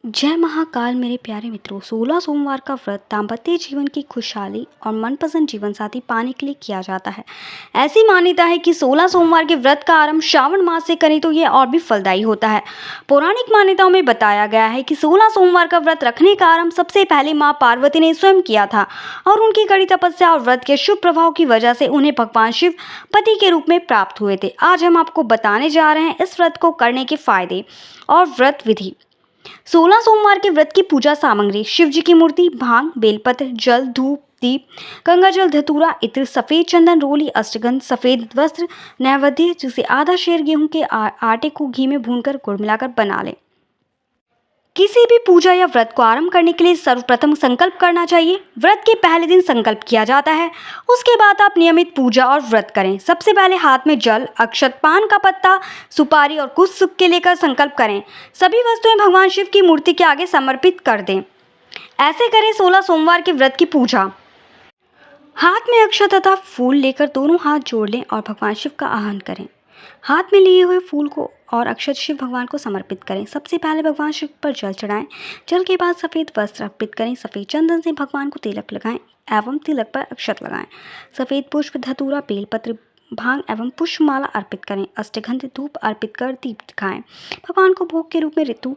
जय महाकाल मेरे प्यारे मित्रों। 16 सोमवार का व्रत दाम्पत्य जीवन की खुशहाली और मनपसंद जीवन साथी पाने के लिए किया जाता है। ऐसी मान्यता है कि 16 सोमवार के व्रत का आरंभ श्रावण मास से करें तो यह और भी फलदायी होता है। पौराणिक मान्यताओं में बताया गया है कि 16 सोमवार का व्रत रखने का आरंभ सबसे पहले माँ पार्वती ने स्वयं किया था और उनकी कड़ी तपस्या और व्रत के शुभ प्रभाव की वजह से उन्हें भगवान शिव पति के रूप में प्राप्त हुए थे। आज हम आपको बताने जा रहे हैं इस व्रत को करने के फायदे और व्रत विधि। 16 सोमवार के व्रत की पूजा सामग्री: शिव जी की मूर्ति, भांग, बेलपत्र, जल, धूप, दीप, गंगाजल, धतूरा, इत्र, सफेद चंदन, रोली, अष्टगंध, सफेद वस्त्र, नैवेद्य जिसे आधा शेर गेहूं के आटे को घी में भूनकर गुड़ मिलाकर बना लें। किसी भी पूजा या व्रत को आरंभ करने के लिए सर्वप्रथम संकल्प करना चाहिए। व्रत के पहले दिन संकल्प किया जाता है, उसके बाद आप नियमित पूजा और व्रत करें। सबसे पहले हाथ में जल, अक्षत, पान का पत्ता, सुपारी और कुछ सिक्के लेकर संकल्प करें। सभी वस्तुएं भगवान शिव की मूर्ति के आगे समर्पित कर दें। ऐसे करें 16 सोमवार के व्रत की पूजा। हाथ में अक्षत तथा फूल लेकर दोनों हाथ जोड़ लें और भगवान शिव का आह्वान करें। हाथ में लिए हुए फूल को और अक्षत शिव भगवान को समर्पित करें। सबसे पहले भगवान शिव पर जल चढ़ाएं। जल के बाद सफ़ेद वस्त्र अर्पित करें। सफ़ेद चंदन से भगवान को तिलक लगाएं एवं तिलक पर अक्षत लगाएं। सफ़ेद पुष्प, धतूरा, बेलपत्र, भांग एवं पुष्पमाला अर्पित करें। अष्टगंध धूप अर्पित कर दीप दिखाएं। भगवान को भोग के रूप में ऋतु,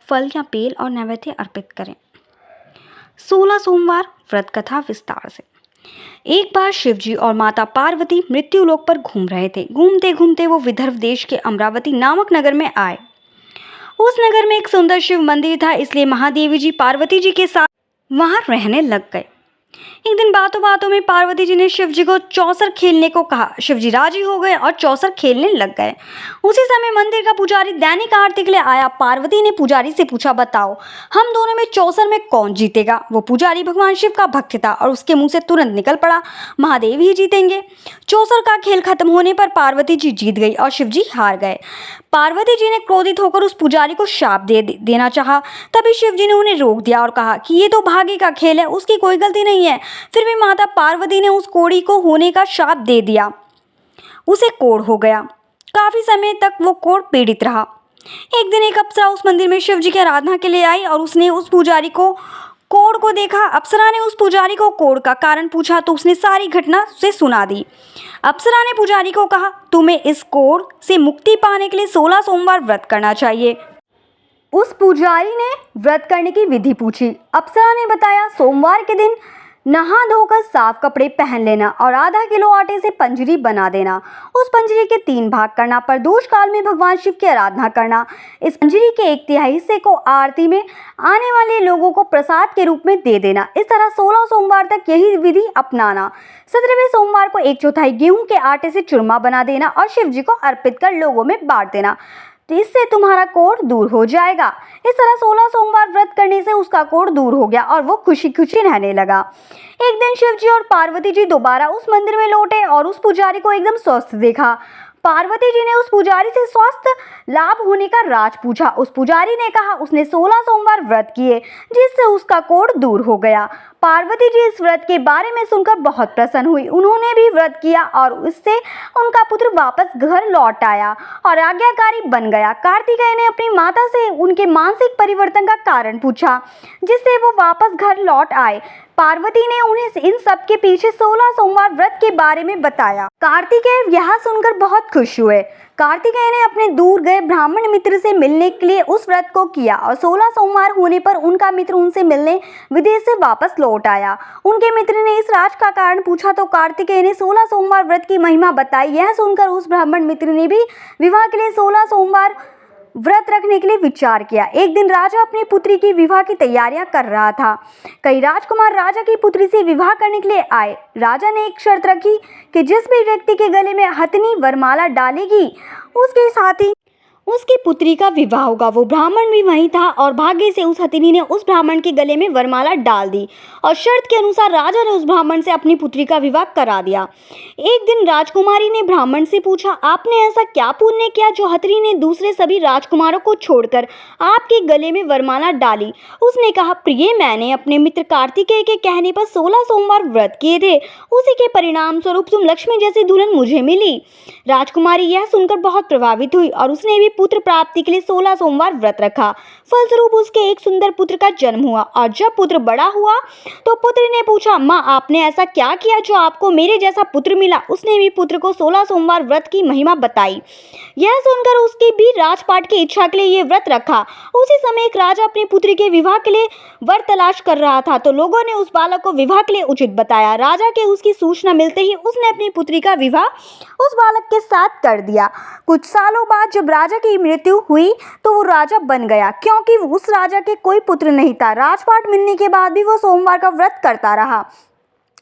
फल या बेल और नैवेद्य अर्पित करें। 16 सोमवार व्रत कथा विस्तार से। एक बार शिवजी और माता पार्वती मृत्युलोक पर घूम रहे थे। घूमते घूमते वो विदर्भ देश के अमरावती नामक नगर में आए। उस नगर में एक सुंदर शिव मंदिर था, इसलिए महादेवी जी पार्वती जी के साथ वहां रहने लग गए। एक दिन बातों बातों में पार्वती जी ने शिव जी को चौसर खेलने को कहा। शिव जी राजी हो गए और चौसर खेलने लग गए। उसी समय मंदिर का पुजारी दैनिक आरती के लिए आया। पार्वती ने पुजारी से पूछा, बताओ हम दोनों में चौसर में कौन जीतेगा? वो पुजारी भगवान शिव का भक्त था और उसके मुंह से तुरंत निकल पड़ा, महादेव ही जीतेंगे। चौसर का खेल खत्म होने पर पार्वती जी जीत गई और शिव जी हार गए। पार्वती जी ने क्रोधित होकर उस पुजारी को शाप देना चाहा। तभी शिव जी ने उन्हें रोक दिया और कहा कि ये तो भाग्य का खेल है, उसकी कोई गलती नहीं है। फिर भी माता पार्वती ने उस कोढ़ी को होने का शाप दे दिया। उसे कोढ़ हो गया। काफी समय तक वो कोढ़ पीड़ित रहा। एक दिन एक अप्सरा उस मंदिर में शिव जी की आराधना के लिए आई और उसने उस पुजारी को कोढ़ को देखा। अप्सरा ने उस पुजारी को कोढ़ का कारण पूछा तो उसने सारी घटना उसे सुना दी। अप्सरा ने पुजारी को कहा, तुम्हें इस कोढ़ से मुक्ति पाने के लिए 16 सोमवार व्रत करना चाहिए। उस पुजारी ने व्रत करने की विधि पूछी। अप्सरा ने बताया, सोमवार के दिन नहा धोकर साफ कपड़े पहन लेना और आधा किलो आटे से पंजरी बना देना। उस पंजरी के 3 भाग करना। प्रदोष काल में भगवान शिव की आराधना करना। इस पंजरी के 1/3 हिस्से को आरती में आने वाले लोगों को प्रसाद के रूप में दे देना। इस तरह 16 सोमवार तक यही विधि अपनाना। 17वें सोमवार को 1/4 गेहूं के आटे से चूरमा बना देना और शिव जी को अर्पित कर लोगों में बांट देना। तो इससे तुम्हारा कोढ़ दूर हो जाएगा। इस तरह 16 सोमवार व्रत करने से उसका कोढ़ दूर हो गया और वो खुशी खुशी रहने लगा। एक दिन शिव जी और पार्वती जी दोबारा उस मंदिर में लौटे और उस पुजारी को एकदम स्वस्थ देखा। पार्वती जी ने उस पुजारी से स्वास्थ्य लाभ होने का राज पूछा। उस पुजारी ने कहा उसने 16 सोमवार व्रत किए जिससे उसका कोढ़ दूर हो गया। पार्वती जी इस व्रत के बारे में सुनकर बहुत प्रसन्न हुई। उन्होंने भी व्रत किया और उससे उनका पुत्र वापस घर लौट आया और आज्ञाकारी बन गया। कार्तिकेय ने अपनी माता से उनके मानसिक परिवर्तन का कारण पूछा जिससे वो वापस घर लौट आए। पार्वती ने उन्हें इन सब के पीछे 16 सोमवार व्रत के बारे में बताया। कार्तिकेय यह सुनकर बहुत खुश हुए। कार्तिकेय ने अपने दूर गए ब्राह्मण मित्र से मिलने के लिए उस व्रत को किया और 16 सोमवार होने पर उनका मित्र उनसे मिलने विदेश से वापस लौट आया। उनके मित्र ने इस राज का कारण पूछा तो कार्तिकेय ने 16 सोमवार व्रत की महिमा बताई। यह सुनकर उस ब्राह्मण मित्र ने भी विवाह के लिए 16 सोमवार व्रत रखने के लिए विचार किया। एक दिन राजा अपनी पुत्री की विवाह की तैयारियां कर रहा था। कई राजकुमार राजा की पुत्री से विवाह करने के लिए आए। राजा ने एक शर्त रखी कि जिस भी व्यक्ति के गले में हथनी वरमाला डालेगी उसके साथ ही उसकी पुत्री का विवाह होगा। वो ब्राह्मण भी वहीं था और भाग्य से उस हथिनी ने उस ब्राह्मण के गले में वरमाला डाल दी और शर्त के अनुसार राजा ने उस ब्राह्मण से अपनी पुत्री का विवाह करा दिया। एक दिन राजकुमारी ने ब्राह्मण से पूछा, आपने ऐसा क्या पुण्य किया जो हथिनी ने दूसरे सभी राजकुमारों को छोड़कर आपके गले में वरमाला डाली? उसने कहा, प्रिय, मैंने अपने मित्र कार्तिकेय के कहने पर 16 सोमवार व्रत किए थे, उसी के परिणाम स्वरूप तुम लक्ष्मी जैसी दुल्हन मुझे मिली। राजकुमारी यह सुनकर बहुत प्रभावित हुई और उसने भी पुत्र प्राप्ति के लिए 16 सोमवार व्रत रखा। फलस्वरूप उसके एक सुंदर पुत्र का जन्म हुआ और जब पुत्र बड़ा हुआ तो पुत्री ने पूछा, माँ आपने ऐसा क्या किया जो आपको मेरे जैसा पुत्र मिला। उसने भी पुत्र को 16 सोमवार व्रत की महिमा बताई। यह सुनकर उसकी भी राजपाट की इच्छा के लिए ये व्रत रखा। उसी समय एक राजा अपनी पुत्री के विवाह के लिए वर तलाश कर रहा था तो लोगों ने उस बालक को विवाह के लिए उचित बताया। राजा के उसकी सूचना मिलते ही उसने अपनी पुत्री का विवाह उस बालक के साथ कर दिया। कुछ सालों बाद जब राजा की मृत्यु हुई तो वो राजा बन गया, क्योंकि उस राजा के कोई पुत्र नहीं था। राजपाट मिलने के बाद भी वो सोमवार का व्रत करता रहा।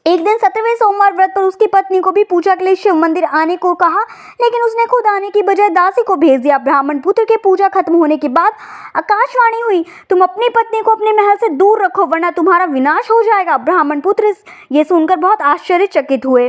एक दिन 17वें सोमवार व्रत पर उसकी पत्नी को भी पूजा के लिए शिव मंदिर आने को कहा, लेकिन उसने खुद आने की बजाय दासी को भेज दिया। ब्राह्मण पुत्र के पूजा खत्म होने के बाद आकाशवाणी हुई, तुम अपनी पत्नी को अपने महल से दूर रखो वरना तुम्हारा विनाश हो जाएगा। ब्राह्मण पुत्र ये सुनकर बहुत आश्चर्यचकित हुए।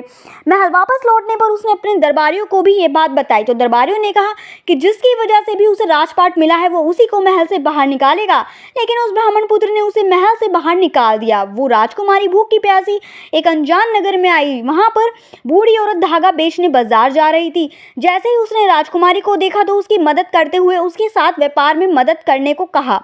महल वापस लौटने पर उसने अपने दरबारियों को भी ये बात बताई तो दरबारियों ने कहा कि जिसकी वजह से भी उसे राजपाट मिला है वो उसी को महल से बाहर निकालेगा। लेकिन उस ब्राह्मण पुत्र ने उसे महल से बाहर निकाल दिया। वो राजकुमारी भूखी प्यासी एक अनजान नगर में आई। वहां पर बूढ़ी औरत धागा बेचने बाजार जा रही थी। जैसे ही उसने राजकुमारी को देखा तो उसकी मदद करते हुए उसके साथ व्यापार में मदद करने को कहा।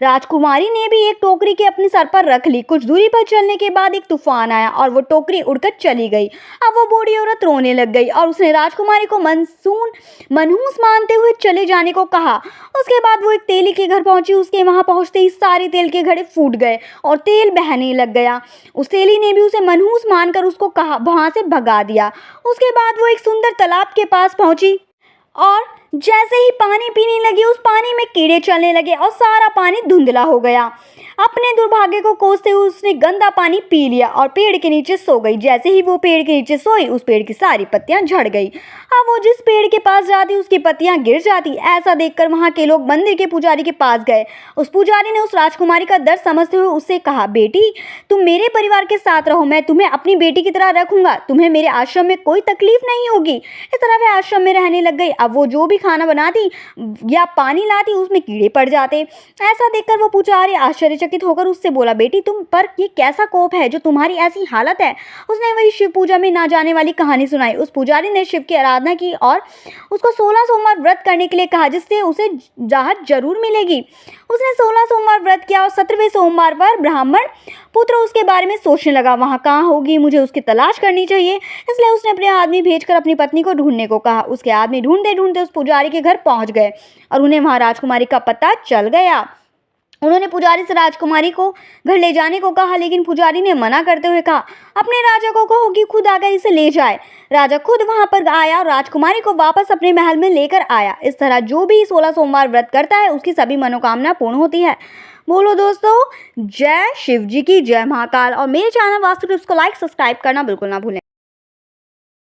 राजकुमारी ने भी एक टोकरी के अपने सर पर रख ली। कुछ दूरी पर चलने के बाद एक तूफान आया और वो टोकरी उड़कर चली गई। अब वो बूढ़ी औरत रोने लग गई और उसने राजकुमारी को मनहूस मानते हुए चले जाने को कहा। उसके बाद वो एक तेली के घर पहुंची। उसके वहां पहुंचते ही सारे तेल के घड़े फूट गए और तेल बहने लग गया। उस तेली ने भी उसे मनहूस मानकर उसको कहा वहां से भगा दिया। उसके बाद वो एक सुंदर तालाब के पास पहुंची और जैसे ही पानी पीने लगी उस पानी में कीड़े चलने लगे और सारा पानी धुंधला हो गया। अपने दुर्भाग्य को कोसते हुए उसने गंदा पानी पी लिया और पेड़ के नीचे सो गई। जैसे ही वो पेड़ के नीचे सोई उस पेड़ की सारी पत्तियां झड़ गई। अब वो जिस पेड़ के पास जाती उसकी पत्तियां गिर जाती। ऐसा देखकर वहां के लोग मंदिर के पुजारी के पास गए। उस पुजारी ने उस राजकुमारी का दर्द समझते हुए उससे कहा, बेटी तुम मेरे परिवार के साथ रहो, मैं तुम्हें अपनी बेटी की तरह रखूंगा, तुम्हें मेरे आश्रम में कोई तकलीफ नहीं होगी। इस तरह वे आश्रम में रहने लग गई। अब वो जो भी खाना बनाती या पानी लाती उसमें कीड़े पड़ जाते। ऐसा देखकर वो पुजारी आश्चर्यचकित होकर उससे बोला, बेटी तुम पर ये कैसा कोप है जो तुम्हारी ऐसी हालत है। उसने वही शिव पूजा में ना जाने वाली कहानी सुनाई। उस पुजारी ने शिव की आराधना की और उसको 16 सोमवार व्रत करने के लिए कहा जिससे उसे राहत जरूर मिलेगी। उसने 16 सोमवार व्रत किया और 17वें सोमवार पर ब्राह्मण पुत्र उसके बारे में सोचने लगा, वहाँ कहाँ होगी, मुझे उसकी तलाश करनी चाहिए। इसलिए उसने अपने आदमी भेजकर अपनी पत्नी को ढूंढने को कहा। उसके आदमी ढूंढते ढूंढते उस पुजारी के घर पहुंच गए और उन्हें वहां राजकुमारी का पता चल गया। उन्होंने पुजारी से राजकुमारी को घर ले जाने को कहा, लेकिन पुजारी ने मना करते हुए कहा, अपने राजा को कहो कि खुद आकर इसे ले जाए। राजा खुद वहां पर आया और राजकुमारी को वापस अपने महल में लेकर आया। इस तरह जो भी 16 सोमवार व्रत करता है उसकी सभी मनोकामना पूर्ण होती है। बोलो दोस्तों, जय शिव जी की, जय महाकाल। और मेरे चैनल वास्तु टिप्स को लाइक सब्सक्राइब करना बिल्कुल ना भूलें।